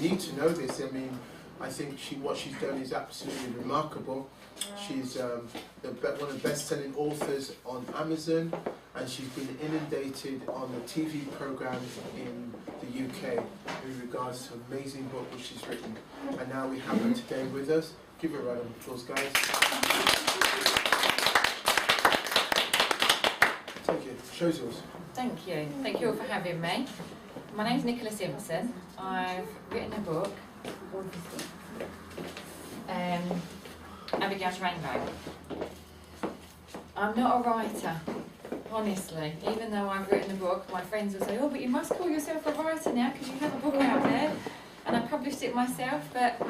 need to know this. I mean, I think what she's done is absolutely remarkable. She's one of the best-selling authors on Amazon, and she's been inundated on the TV programmes in the UK in regards to an amazing book which she's written. And now we have her today with us. Give her a round of applause, guys. Thank you. Show's yours. Thank you. Thank you all for having me. My name's Nicola Simpson. I've written a book, Abigail's Rainbow. I'm not a writer, honestly. Even though I've written a book, my friends will say, oh, but you must call yourself a writer now because you have a book out there. And I published it myself, but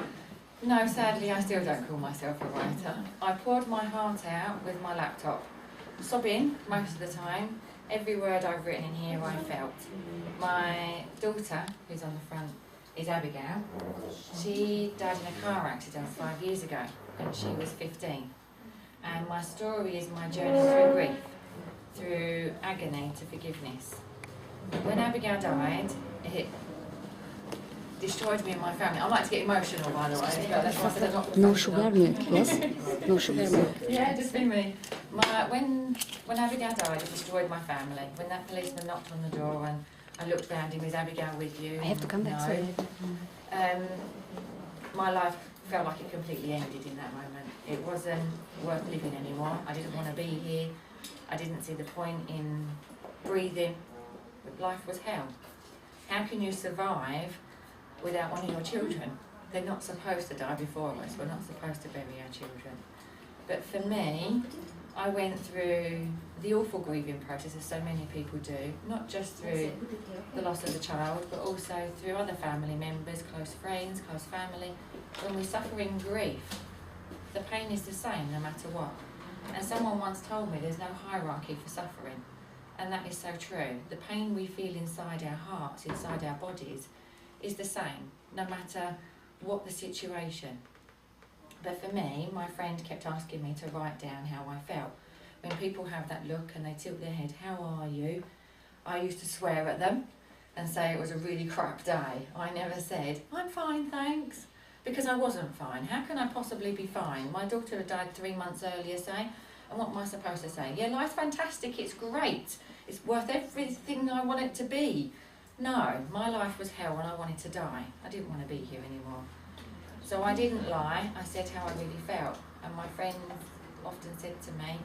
no, sadly, I still don't call myself a writer. I poured my heart out with my laptop, sobbing most of the time. Every word I've written in here, I felt. My daughter, who's on the front, is Abigail. She died in a car accident 5 years ago, and she was 15. And my story is my journey through grief, through agony to forgiveness. When Abigail died, it destroyed me and my family. I like to get emotional, by the way. That's why I said I'm not No sugar milk, yes? No sugar milk. Yeah, just be me. When Abigail died, it destroyed my family. When that policeman knocked on the door and I looked round him, is Abigail with you? I have to come back, no. sorry. My life felt like it completely ended in that moment. It wasn't worth living anymore. I didn't want to be here. I didn't see the point in breathing. But life was hell. How can you survive without one of your children? They're not supposed to die before us. We're not supposed to bury our children. But for me, I went through the awful grieving process as so many people do, not just through the loss of a child, but also through other family members, close friends, close family. When we suffer in grief, the pain is the same no matter what. And someone once told me there's no hierarchy for suffering, and that is so true. The pain we feel inside our hearts, inside our bodies, is the same, no matter what the situation. But for me, my friend kept asking me to write down how I felt. When people have that look and they tilt their head, how are you? I used to swear at them and say it was a really crap day. I never said, I'm fine, thanks, because I wasn't fine. How can I possibly be fine? My daughter had died 3 months earlier, say, and what am I supposed to say? Yeah, life's fantastic, it's great. It's worth everything I want it to be. No, my life was hell and I wanted to die. I didn't want to be here anymore. So I didn't lie, I said how I really felt. And my friends often said to me,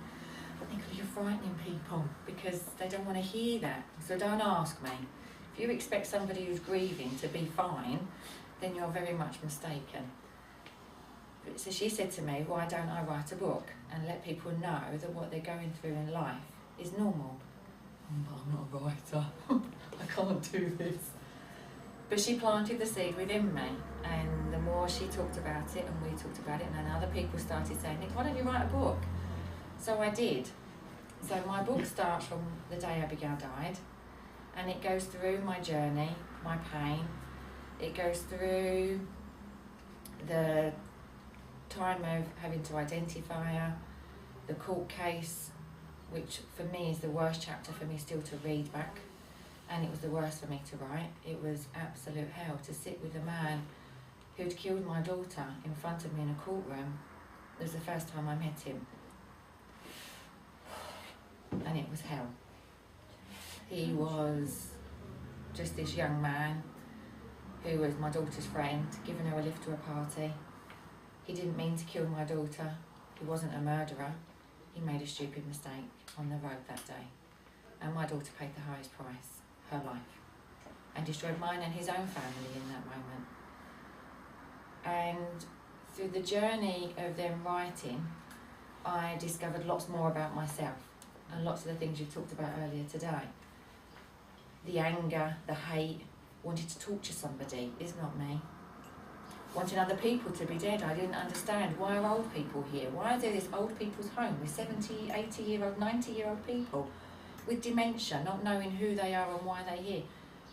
Nicola, you're frightening people because they don't want to hear that. So don't ask me. If you expect somebody who's grieving to be fine, then you're very much mistaken. So she said to me, why don't I write a book and let people know that what they're going through in life is normal? But I'm not a writer. I can't do this. But she planted the seed within me, and the more she talked about it and we talked about it, and then other people started saying, Nick, why don't you write a book? So I did. So my book starts from the day Abigail died, and it goes through my journey, my pain. It goes through the time of having to identify her, the court case, which for me is the worst chapter for me still to read back. And it was the worst for me to write. It was absolute hell to sit with a man who'd killed my daughter in front of me in a courtroom. It was the first time I met him. And it was hell. He was just this young man who was my daughter's friend, giving her a lift to a party. He didn't mean to kill my daughter. He wasn't a murderer. He made a stupid mistake on the road that day. And my daughter paid the highest price. Her life, and destroyed mine and his own family in that moment. And through the journey of them writing, I discovered lots more about myself and lots of the things you talked about earlier today. The anger, the hate, wanting to torture somebody is not me. Wanting other people to be dead, I didn't understand. Why are old people here? Why is there this old people's home with 70, 80-year-old, 90-year-old people with dementia, not knowing who they are and why they're here?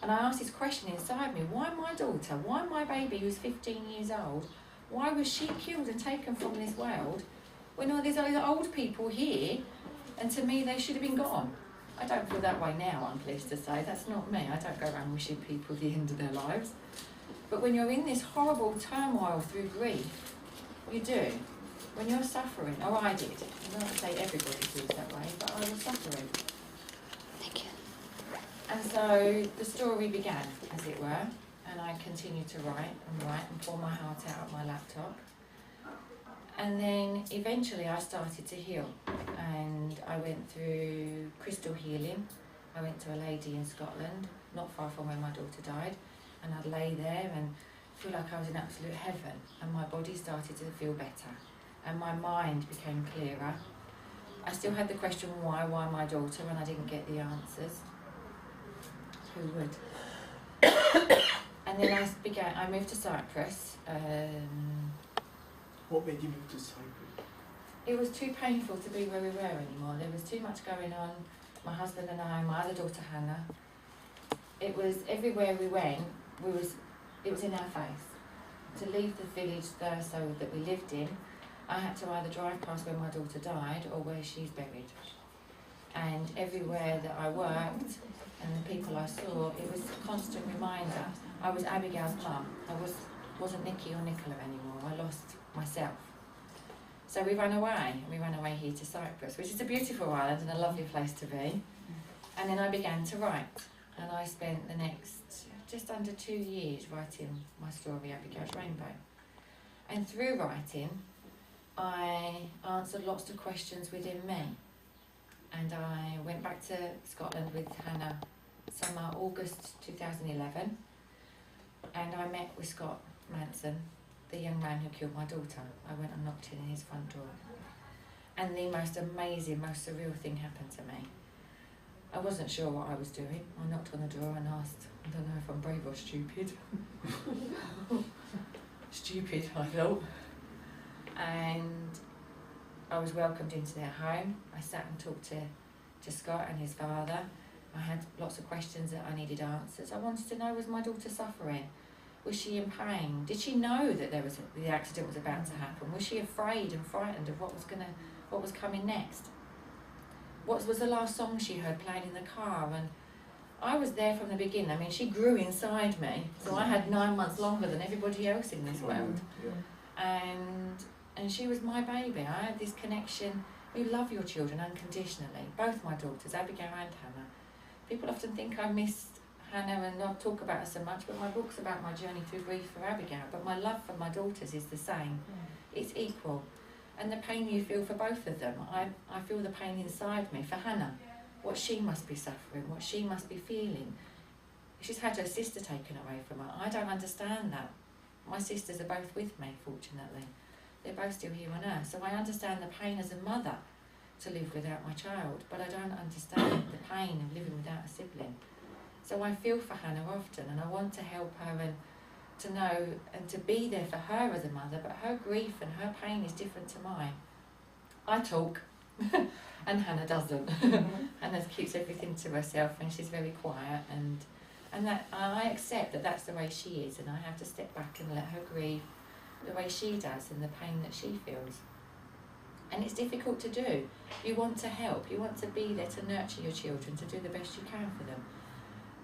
And I asked this question inside me, why my daughter, why my baby who's 15 years old, why was she killed and taken from this world when all these other old people here, and to me they should have been gone? I don't feel that way now, I'm pleased to say. That's not me. I don't go around wishing people the end of their lives. But when you're in this horrible turmoil through grief, you do. When you're suffering, or I did, I'm not to say everybody feels that way, but I was suffering. Thank you. And so the story began, as it were, and I continued to write and pour my heart out of my laptop. And then eventually I started to heal, and I went through crystal healing. I went to a lady in Scotland, not far from where my daughter died, and I'd lay there and feel like I was in absolute heaven, and my body started to feel better, and my mind became clearer. I still had the question why my daughter, and I didn't get the answers. Who would? And then I moved to Cyprus. What made you move to Cyprus? It was too painful to be where we were anymore. There was too much going on. My husband and I, my other daughter Hannah. It was everywhere we went. It was in our face. To leave the village there so that we lived in, I had to either drive past where my daughter died or where she's buried. And everywhere that I worked and the people I saw, it was a constant reminder. I was Abigail's mum. I wasn't Nikki or Nicola anymore. I lost myself. So we ran away. We ran away here to Cyprus, which is a beautiful island and a lovely place to be. And then I began to write. And I spent the next just under 2 years writing my story, Abigail's Rainbow. And through writing, I answered lots of questions within me. And I went back to Scotland with Hannah summer, August 2011. And I met with Scott Manson, the young man who killed my daughter. I went and knocked in his front door. And the most amazing, most surreal thing happened to me. I wasn't sure what I was doing. I knocked on the door and asked, I don't know if I'm brave or stupid. Stupid, I felt. And I was welcomed into their home. I sat and talked to Scott and his father. I had lots of questions that I needed answers. I wanted to know, was my daughter suffering? Was she in pain? Did she know that the accident was about to happen? Was she afraid and frightened of what was coming next? What was the last song she heard playing in the car? And I was there from the beginning. I mean, she grew inside me, so I had 9 months longer than everybody else in this world. And she was my baby. I had this connection. You love your children unconditionally. Both my daughters, Abigail and Hannah. People often think I missed Hannah and not talk about her so much, but my book's about my journey through grief for Abigail. But my love for my daughters is the same. It's equal. And the pain you feel for both of them, I feel the pain inside me. For Hannah, what she must be suffering, what she must be feeling. She's had her sister taken away from her. I don't understand that. My sisters are both with me, fortunately. They're both still here on earth. So I understand the pain as a mother to live without my child, but I don't understand the pain of living without a sibling. So I feel for Hannah often, and I want to help her and to know and to be there for her as a mother, but her grief and her pain is different to mine. I talk, and Hannah doesn't. Hannah keeps everything to herself, and she's very quiet, and that I accept that that's the way she is, and I have to step back and let her grieve the way she does and the pain that she feels. And it's difficult to do. You want to help, you want to be there to nurture your children, to do the best you can for them.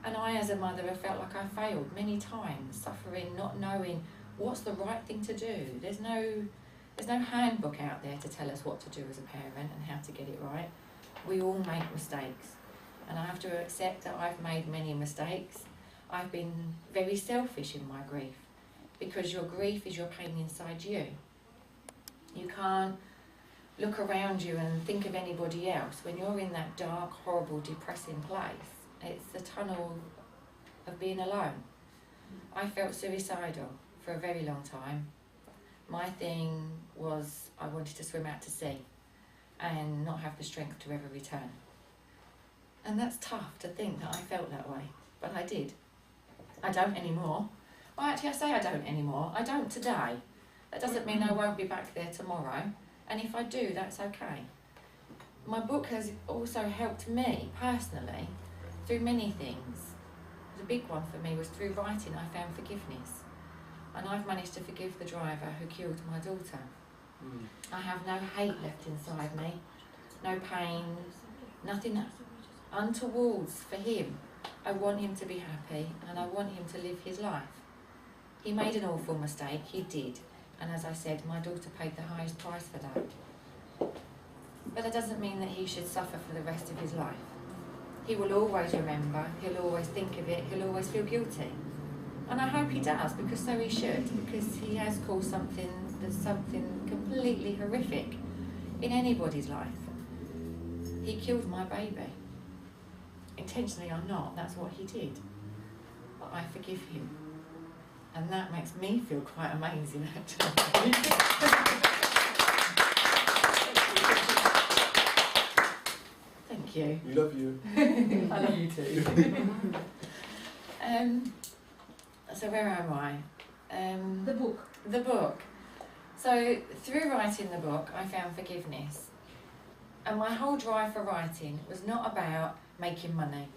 And I, as a mother, have felt like I failed many times, suffering, not knowing what's the right thing to do. There's no handbook out there to tell us what to do as a parent and how to get it right. We all make mistakes. And I have to accept that I've made many mistakes. I've been very selfish in my grief, because your grief is your pain inside you. You can't look around you and think of anybody else. When you're in that dark, horrible, depressing place, it's the tunnel of being alone. I felt suicidal for a very long time. My thing was I wanted to swim out to sea and not have the strength to ever return. And that's tough to think that I felt that way, but I did. I don't anymore. Well, actually, I say I don't anymore. I don't today. That doesn't mean I won't be back there tomorrow. And if I do, that's okay. My book has also helped me personally through many things. The big one for me was through writing I found forgiveness. And I've managed to forgive the driver who killed my daughter. I have no hate left inside me, no pain, nothing untowards for him. I want him to be happy and I want him to live his life. He made an awful mistake, he did. And as I said, my daughter paid the highest price for that. But that doesn't mean that he should suffer for the rest of his life. He will always remember, he'll always think of it, he'll always feel guilty. And I hope he does, because so he should, because he has caused something that's something completely horrific in anybody's life. He killed my baby. Intentionally or not, that's what he did. But I forgive him. And that makes me feel quite amazing, actually. Thank you. We love you. I love you too. So where am I? The book. The book. So through writing the book, I found forgiveness. And my whole drive for writing was not about making money.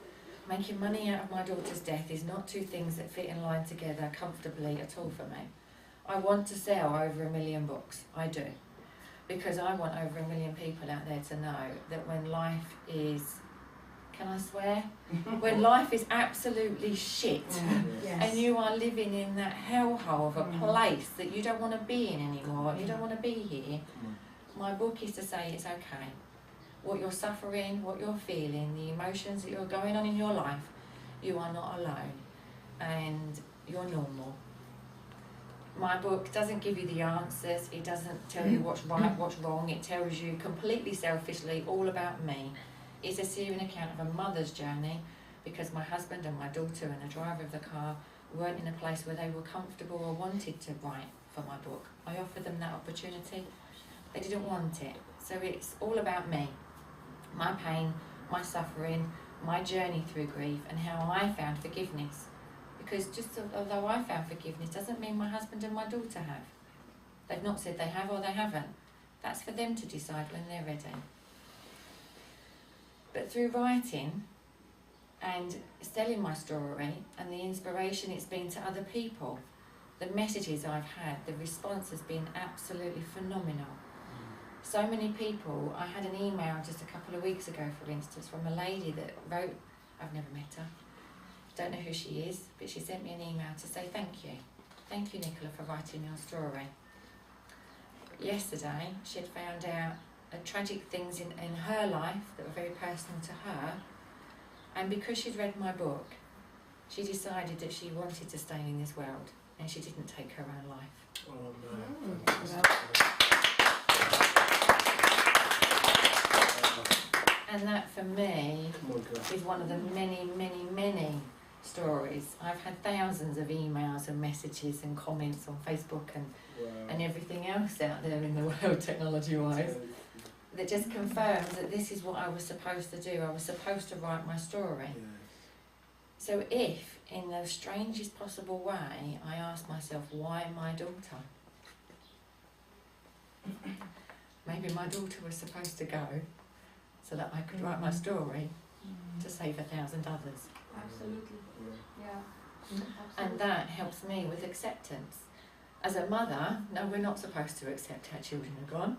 Making money out of my daughter's death is not two things that fit in line together comfortably at all for me. I want to sell over 1 million books. I do. Because I want over 1 million people out there to know that when life is, can I swear? When life is absolutely shit, Yes. and you are living in that hellhole of a place that you don't want to be in anymore, you don't want to be here, my book is to say it's okay. What you're suffering, what you're feeling, the emotions that you're going on in your life, you are not alone, and you're normal. My book doesn't give you the answers, it doesn't tell you what's right, what's wrong, it tells you completely selfishly all about me. It's a searing account of a mother's journey, because my husband and my daughter and the driver of the car weren't in a place where they were comfortable or wanted to write for my book. I offered them that opportunity, they didn't want it. So it's all about me, my pain, my suffering, my journey through grief, and how I found forgiveness. Because just although I found forgiveness doesn't mean my husband and my daughter have. They've not said they have or they haven't. That's for them to decide when they're ready. But through writing and telling my story and the inspiration it's been to other people, the messages I've had, the response has been absolutely phenomenal. So many people, I had an email just a couple of weeks ago, for instance, from a lady that wrote, I've never met her, don't know who she is, but she sent me an email to say thank you. Thank you, Nicola, for writing your story. Yesterday, she had found out tragic things in her life that were very personal to her, and because she'd read my book, she decided that she wanted to stay in this world, and she didn't take her own life. Oh no. And that for me is one of the many, many, many stories. I've had thousands of emails and messages and comments on Facebook and everything else out there in the world, technology-wise, that just confirms that this is what I was supposed to do. I was supposed to write my story. So if, in the strangest possible way, I asked myself, why my daughter? Maybe my daughter was supposed to go so that I could write my story to save 1,000 others. Absolutely. Yeah. And that helps me with acceptance. As a mother, no, we're not supposed to accept our children are gone.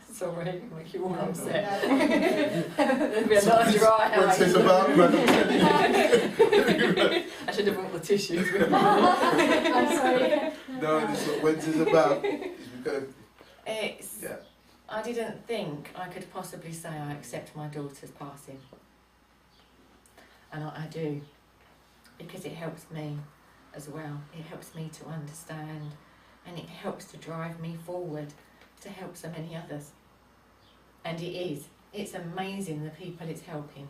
Sorry, make you all upset. There'll be a lot of dry What's this about? I should have brought the tissues with me. I'm sorry. No, this is what Wednesday's about. It's, Yeah. I didn't think I could possibly say I accept my daughter's passing. And I do. Because it helps me as well. It helps me to understand, and it helps to drive me forward to help so many others. And it is. It's amazing the people it's helping.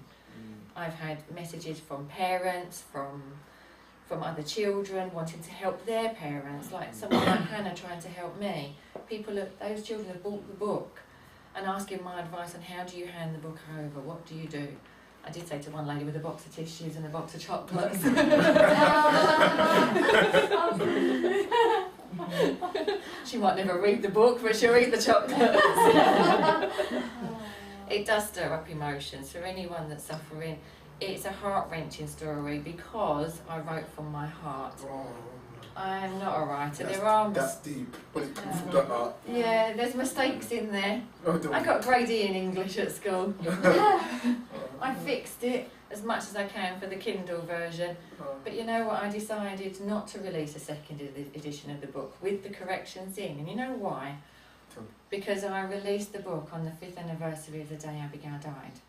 I've had messages from parents, from other children wanting to help their parents, like someone like Hannah trying to help me. Those children have bought the book and asking my advice on how do you hand the book over, what do you do? I did say to one lady with a box of tissues and a box of chocolates. She might never read the book, but she'll eat the chocolates. It does stir up emotions for anyone that's suffering. It's a heart-wrenching story because I wrote from my heart. I'm not a writer. That's deep. But it's come from the heart. Yeah, there's mistakes in there. Oh, don't I got grade E in English at school. I fixed it as much as I can for the Kindle version. But you know what, I decided not to release a second edition of the book with the corrections in, and you know why? Because I released the book on the 5th anniversary of the day Abigail died.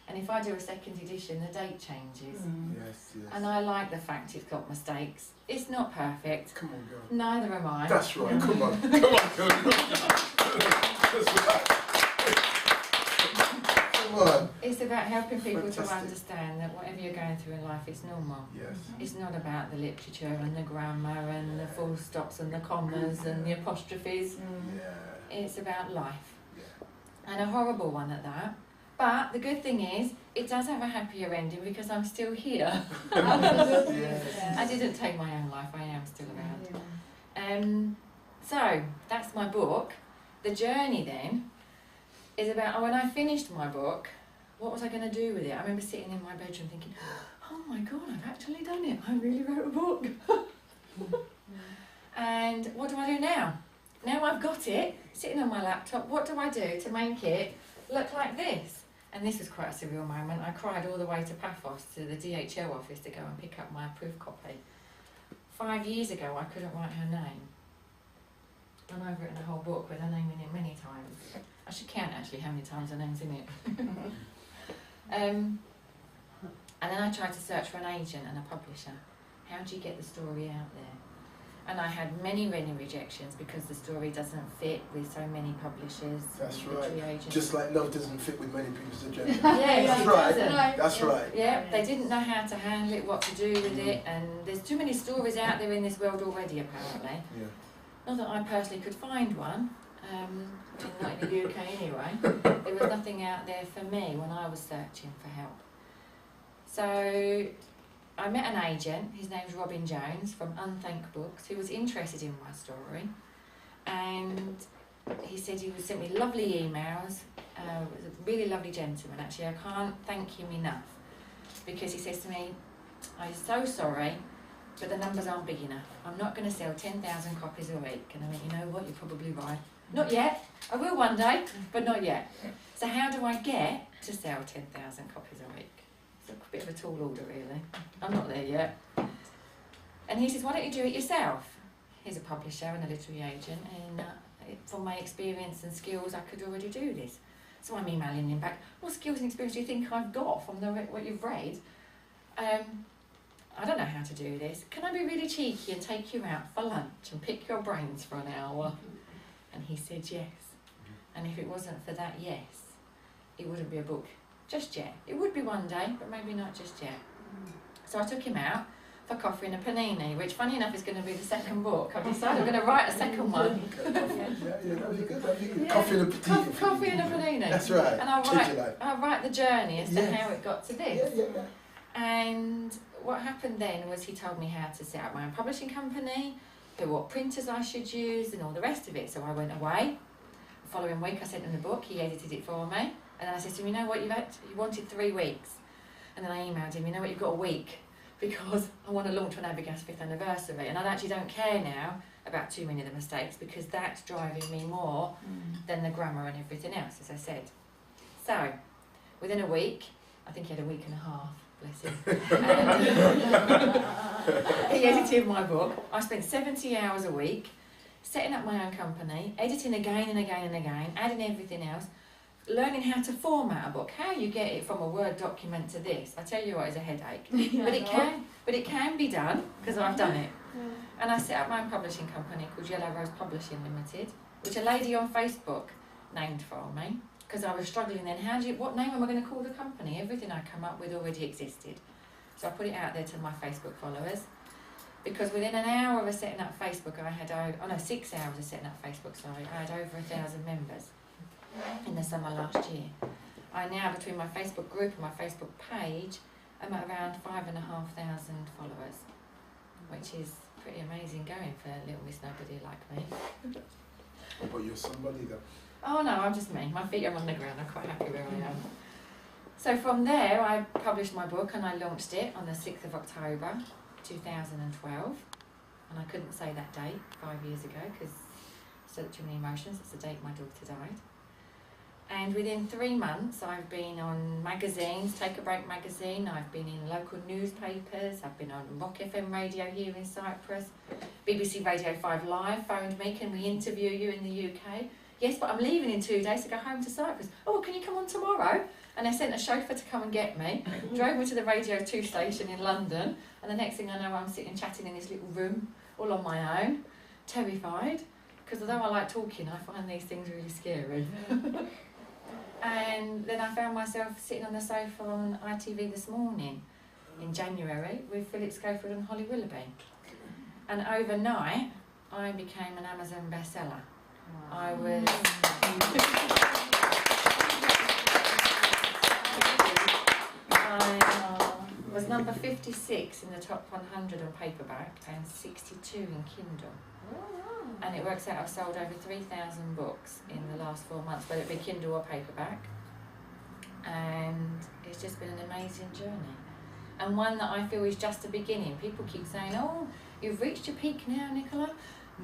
And if I do a second edition, the date changes. Yes, yes. And I like the fact it's got mistakes. It's not perfect. Come on, girl. Neither am I. That's right. Come on. Come on, girl. That's right. Come on. It's about helping people to Fantastic. understand that whatever you're going through in life, it's normal. Yes. It's not about the literature and the grammar and the full stops and the commas and the apostrophes. Yeah. It's about life. Yeah. And a horrible one at that. But the good thing is, it does have a happier ending because I'm still here. Absolutely. Yes. I didn't take my own life, I am still around. So, that's my book. The journey then is about, when I finished my book, what was I going to do with it? I remember sitting in my bedroom thinking, oh my God, I've actually done it. I really wrote a book. And what do I do now? Now I've got it, sitting on my laptop, what do I do to make it look like this? And this was quite a surreal moment. I cried all the way to Paphos, to the DHL office, to go and pick up my approved copy. 5 years ago, I couldn't write her name. And I've written a whole book with her name in it many times. I should count actually how many times her name's in it. And then I tried to search for an agent and a publisher. How do you get the story out there? And I had many rejections because the story doesn't fit with so many publishers. That's and literary right. agents. Just like love doesn't fit with many people's agenda. Yes, That's it right. doesn't. That's right. Yeah, they didn't know how to handle it, what to do with it, and there's too many stories out there in this world already, apparently. Yeah. Not that I personally could find one, not in the UK anyway. There was nothing out there for me when I was searching for help. So I met an agent, his name's Robin Jones from Unthank Books, who was interested in my story, and he said he would send me lovely emails. Was a really lovely gentleman actually. I can't thank him enough, because he says to me, I'm so sorry, but the numbers aren't big enough. I'm not going to sell 10,000 copies a week. And I went, you know what, you're probably right. Not yet. I will one day, but not yet. So how do I get to sell 10,000 copies a week? It's a bit of a tall order, really. I'm not there yet. And he says, why don't you do it yourself? He's a publisher and a literary agent, and from my experience and skills, I could already do this. So I'm emailing him back, what skills and experience do you think I've got from what you've read? I don't know how to do this. Can I be really cheeky and take you out for lunch and pick your brains for an hour? And he said yes. And if it wasn't for that yes, it wouldn't be a book just yet. It would be one day, but maybe not just yet. So I took him out for coffee and a panini, which funny enough is going to be the second book. I've decided I'm going to write a second one. Yeah, that'd be good. That'd be good. Coffee and a panini. Coffee and a panini. That's right. And I'll write the journey as to how it got to this. Yeah. And what happened then was he told me how to set up my own publishing company, what printers I should use, and all the rest of it. So I went away. The following week I sent him the book, he edited it for me. And then I said to him, you know what, you wanted 3 weeks. And then I emailed him, you know what, you've got a week, because I want to launch on Abigail's 5th anniversary. And I actually don't care now about too many of the mistakes, because that's driving me more than the grammar and everything else, as I said. So, within a week, I think he had a week and a half, bless him. He edited my book. I spent 70 hours a week setting up my own company, editing again and again and again, adding everything else, learning how to format a book. How you get it from a Word document to this, I tell you what, is a headache. But it can be done, because I've done it. And I set up my own publishing company called Yellow Rose Publishing Limited, which a lady on Facebook named for me, because I was struggling then. What name am I going to call the company? Everything I come up with already existed. So I put it out there to my Facebook followers, because within an hour of setting up Facebook, 6 hours of setting up Facebook, I had over 1,000 members in the summer last year. I now, between my Facebook group and my Facebook page, I'm at around 5,500 followers, which is pretty amazing going for little Miss Nobody like me. But you're somebody though. Oh no, I'm just me. My feet are on the ground. I'm quite happy where I am. So from there, I published my book and I launched it on the 6th of October 2012. And I couldn't say that date 5 years ago because so too many emotions. It's the date my daughter died. And within 3 months, I've been on magazines, Take a Break magazine, I've been in local newspapers, I've been on Rock FM radio here in Cyprus, BBC Radio 5 Live phoned me, can we interview you in the UK? Yes, but I'm leaving in 2 days to go home to Cyprus. Oh, can you come on tomorrow? And they sent a chauffeur to come and get me, drove me to the Radio 2 station in London, and the next thing I know, I'm sitting chatting in this little room, all on my own, terrified, because although I like talking, I find these things really scary. And then I found myself sitting on the sofa on ITV this morning in January with Philip Schofield and Holly Willoughby. And overnight, I became an Amazon bestseller. I was number 56 in the top 100 on paperback and 62 in Kindle. And it works out I've sold over 3,000 books in the last 4 months, whether it be Kindle or paperback. And it's just been an amazing journey. And one that I feel is just the beginning. People keep saying, oh, you've reached your peak now, Nicola.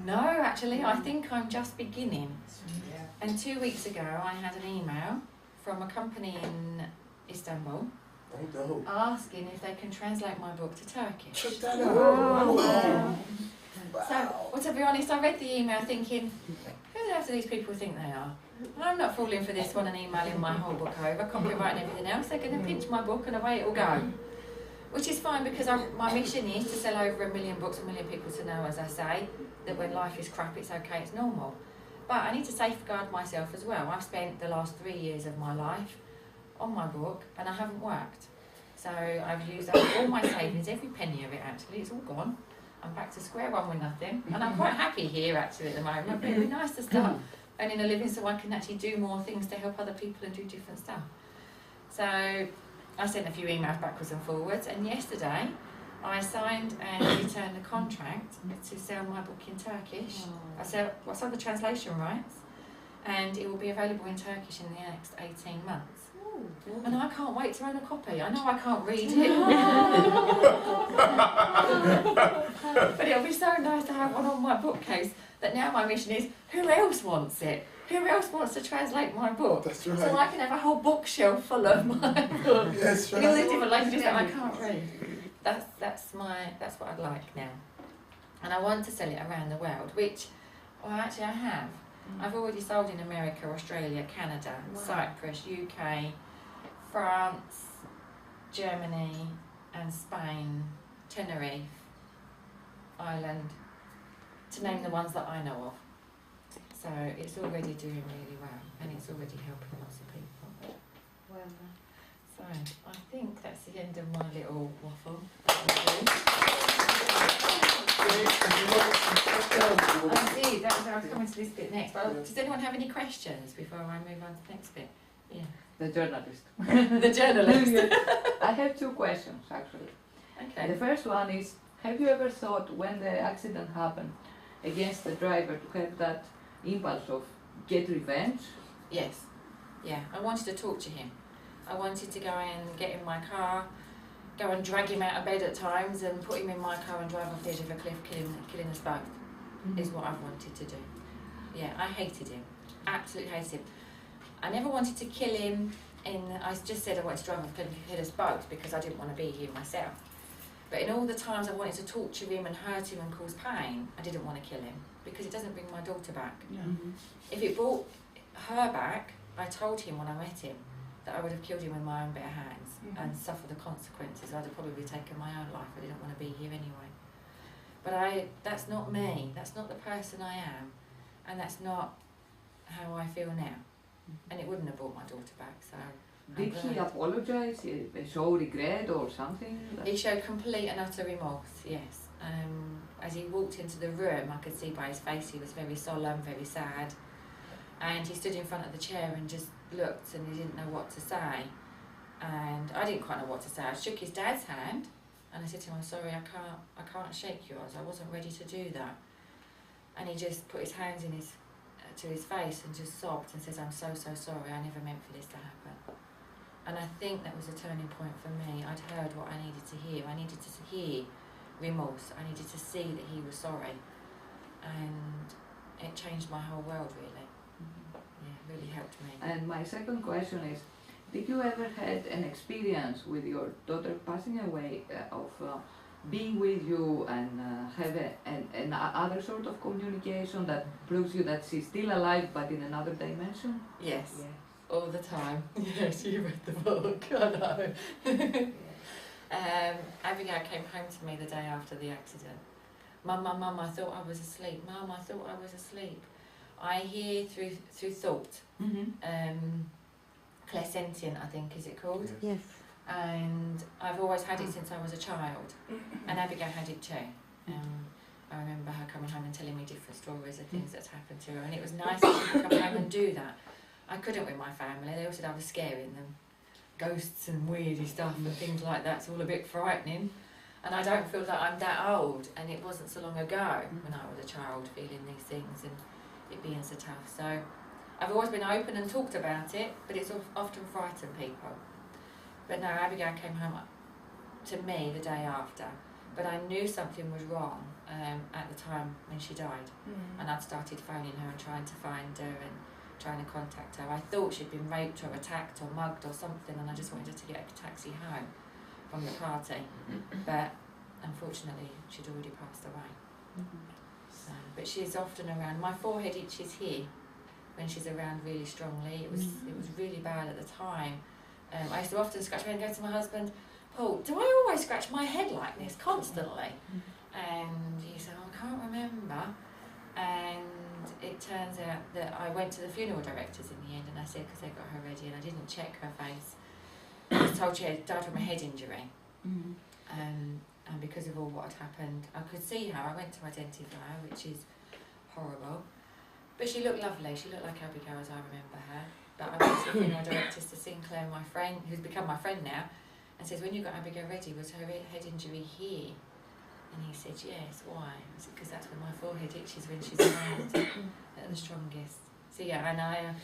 No, actually, I think I'm just beginning. Yeah. And 2 weeks ago, I had an email from a company in Istanbul asking if they can translate my book to Turkish. Check that out. Wow. So, well, to be honest, I read the email thinking, who the hell do these people think they are? I'm not falling for this one and emailing my whole book over, copyright and everything else. They're going to pinch my book and away it will go. Which is fine because my mission is to sell over 1 million books, 1 million people to know, as I say, that when life is crap, it's okay, it's normal. But I need to safeguard myself as well. I've spent the last 3 years of my life on my book and I haven't worked. So I've used up all my savings, every penny of it actually, it's all gone. I'm back to square one with nothing. And I'm quite happy here actually at the moment. But it'd be nice to start earning a living so I can actually do more things to help other people and do different stuff. So I sent a few emails backwards and forwards, and yesterday I signed and returned the contract to sell my book in Turkish. I sold the translation rights, and it will be available in Turkish in the next 18 months. And I can't wait to own a copy. I know I can't read it. But it'll be so nice to have one on my bookcase that now my mission is, who else wants it? Who else wants to translate my book? That's right. So I can have a whole bookshelf full of my books. That's In all these right. different languages that I can't read. That's what I'd like now. And I want to sell it around the world, which, well, actually I have. I've already sold in America, Australia, Canada, Cyprus, UK, France, Germany and Spain, Tenerife, Ireland, to name the ones that I know of. So it's already doing really well and it's already helping lots of people. Well, So I think that's the end of my little waffle. Indeed, I was coming to this bit next. But does anyone have any questions before I move on to the next bit? Yeah. The journalist. The journalist. I have 2 questions actually. Okay. The first one is, have you ever thought when the accident happened against the driver to have that impulse of get revenge? Yes. Yeah. I wanted to talk to him. I wanted to go and get in my car, go and drag him out of bed at times and put him in my car and drive off the edge of a cliff, killing us both, is what I've wanted to do. Yeah, I hated him. Absolutely hated him. I never wanted to kill him I just said I wanted to drive off a cliff and kill us both because I didn't want to be here myself. But in all the times I wanted to torture him and hurt him and cause pain, I didn't want to kill him because it doesn't bring my daughter back. If it brought her back, I told him when I met him that I would have killed him with my own bare hands and suffered the consequences. I'd have probably taken my own life. I didn't want to be here anyway. But that's not me. That's not the person I am. And that's not how I feel now. And it wouldn't have brought my daughter back. So Did he apologize, show regret or something? he showed complete and utter remorse, yes. As he walked into the room, I could see by his face he was very solemn, very sad. And he stood in front of the chair and just looked and he didn't know what to say. And I didn't quite know what to say. I shook his dad's hand and I said to him, I'm sorry, I can't shake yours. I wasn't ready to do that. And he just put his hands to his face and just sobbed and says, I'm so sorry. I never meant for this to happen. And I think that was a turning point for me. I'd heard what I needed to hear. I needed to hear remorse. I needed to see that he was sorry. And it changed my whole world, really. Yeah. really helped me. And my second question is, did you ever had an experience with your daughter passing away of being with you and have an other sort of communication that proves you that she's still alive but in another dimension? Yes, all the time. Yes, you read the book, I know. Abigail came home to me the day after the accident. Mum, I thought I was asleep. Mum, I thought I was asleep. I hear through thought. Clairsentient, I think, is it called? Yes. And I've always had it since I was a child, and Abigail had it too. I remember her coming home and telling me different stories of things that's happened to her, and it was nice to come home and do that. I couldn't with my family. They all said I was scaring them. Ghosts and weirdy stuff and things like that's all a bit frightening. And I don't feel that I'm that old, and it wasn't so long ago when I was a child feeling these things and it being so tough. So I've always been open and talked about it, but it's often frightened people. But no, Abigail came home to me the day after, but I knew something was wrong at the time when she died. And I'd started phoning her and trying to find her and trying to contact her. I thought she'd been raped or attacked or mugged or something, and I just wanted her to get a taxi home from the party. But unfortunately, she'd already passed away. So, but she's often around. My forehead itches here when she's around really strongly. It was really bad at the time. I used to often scratch my head and go to my husband, Paul, do I always scratch my head like this constantly? And he said, I can't remember. And it turns out that I went to the funeral directors in the end, and I said, because they got her ready, and I didn't check her face. I was told she had died from a head injury. And because of all what had happened, I could see her. I went to identify her, which is horrible. But she looked lovely. She looked like Abigail as I remember her. But I went to the funeral directors to Sinclair, my friend, who's become my friend now, and says, when you got Abigail ready, was her head injury here? And he said, yes, why? I said, because that's when my forehead itches when she's around at the strongest. So yeah, and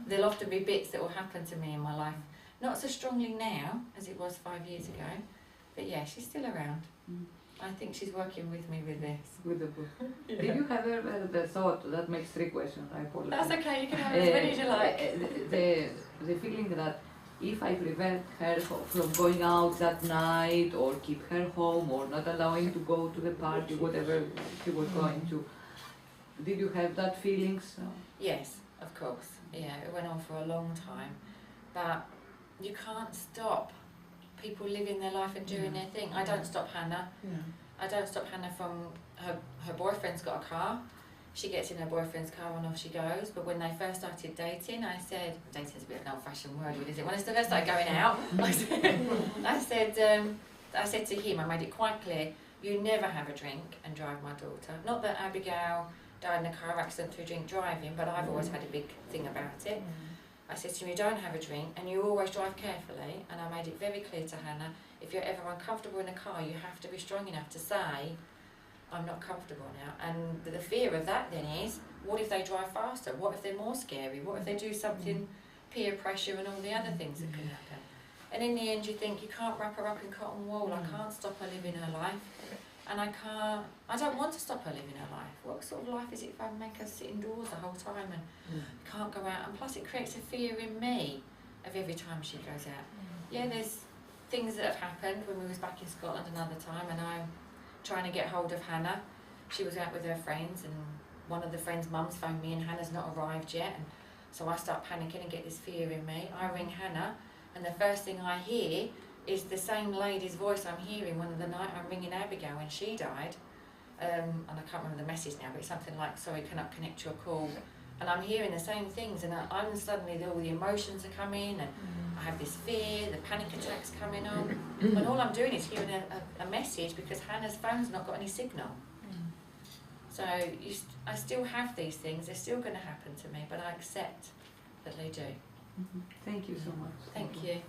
there'll often be bits that will happen to me in my life. Not so strongly now as it was 5 years ago, but yeah, she's still around. I think she's working with me with this. With the book. Yeah. Did you have ever the thought, that makes 3 questions, I apologize. That's okay, you can have as many as you like. The feeling that if I prevent her from going out that night, or keep her home, or not allowing to go to the party, whatever she was going to, did you have that feeling? So? Yes, of course. Yeah, it went on for a long time. But you can't stop people living their life and doing their thing. I don't stop Hannah. I don't stop Hannah from her boyfriend's got a car. She gets in her boyfriend's car and off she goes. But when they first started dating, I said, dating's a bit of an old-fashioned word, is it? When they first started going out, I said to him, I made it quite clear, you never have a drink and drive my daughter. Not that Abigail died in a car accident through drink driving, but I've always had a big thing about it. I said to him, you don't have a drink and you always drive carefully. And I made it very clear to Hannah, if you're ever uncomfortable in a car, you have to be strong enough to say, I'm not comfortable now. And the fear of that then is, what if they drive faster? What if they're more scary? What if they do something, peer pressure and all the other things that can happen? And in the end you think, you can't wrap her up in cotton wool. I can't stop her living her life. And I don't want to stop her living her life. What sort of life is it if I make her sit indoors the whole time and can't go out? And plus it creates a fear in me of every time she goes out. Yeah, there's things that have happened when we was back in Scotland another time, and I'm trying to get hold of Hannah. She was out with her friends, and one of the friends' mums phoned me and Hannah's not arrived yet. And so I start panicking and get this fear in me. I ring Hannah, and the first thing I hear is the same lady's voice I'm hearing one of the night I'm ringing Abigail when she died. And I can't remember the message now, but it's something like, sorry, cannot connect your call. And I'm hearing the same things, and I'm suddenly, all the emotions are coming, and I have this fear, the panic attacks coming on. And all I'm doing is hearing a message because Hannah's phone's not got any signal. So I still have these things, they're still going to happen to me, but I accept that they do. Thank you so much. Thank you.